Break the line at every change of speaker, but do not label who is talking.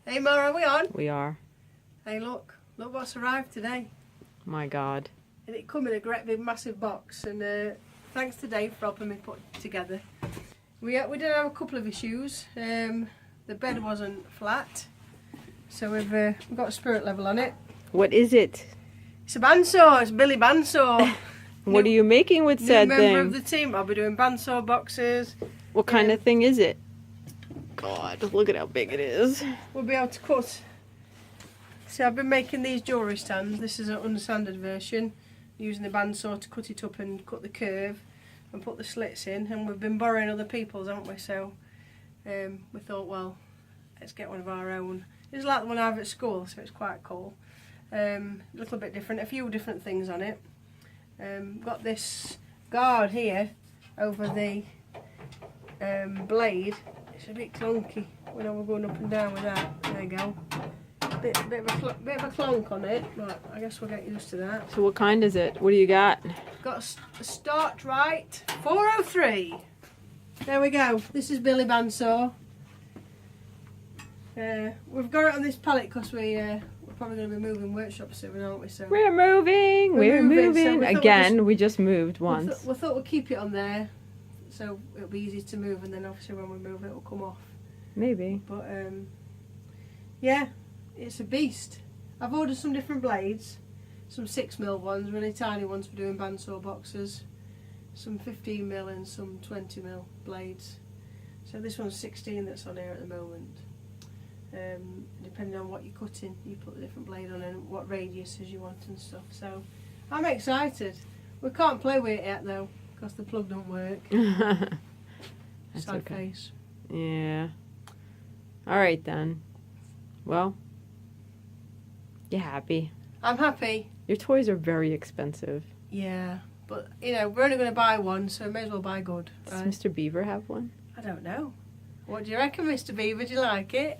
Hey Mo, are we on?
We are.
Hey look what's arrived today.
My God.
And it come in a great big massive box, and thanks to Dave for helping me put it together. We did have a couple of issues. The bed wasn't flat, so we've got a spirit level on it.
What is it?
It's a bandsaw, it's Billy Bandsaw.
What are you making with said
new
thing?
member of the team. I'll be doing bandsaw boxes.
What kind of thing is it? God, look at how big it is.
We'll be able to cut. See, I've been making these jewellery stands. This is an unsanded version, using the bandsaw to cut it up and cut the curve and put the slits in. And we've been borrowing other people's, haven't we? So we thought, well, let's get one of our own. It's like the one I have at school, so it's quite cool. A little bit different, a few different things on it. Got this guard here over the blade. It's a bit clunky when we're going up and down with that. There you go. Bit of a clonk on it, but I guess we'll get used to that.
So what kind is it? What do you got?
Got a Startrite 403. There we go. This is Billy Bandsaw. We've got it on this pallet because we're probably going to be moving workshops soon, aren't we? So
We're moving. We're moving.
So
Again, we just moved once.
We thought we'd keep it on there, so it'll be easy to move, and then obviously when we move it will come off.
Maybe.
But yeah, it's a beast. I've ordered some different blades, some 6mm ones, really tiny ones for doing bandsaw boxes, some 15mm and some 20mm blades. So this one's 16 that's on here at the moment. Depending on what you're cutting, you put the different blade on and what radiuses you want and stuff. So I'm excited. We can't play with it yet though, because the plug don't work.
That's
Sad
okay.
face.
Yeah. All right then. Well, you happy?
I'm happy.
Your toys are very expensive.
Yeah, but you know, we're only going to buy one, so we may as well buy good.
Does
Right?
Mr. Beaver have one?
I don't know. What do you reckon, Mr. Beaver? Do you like it?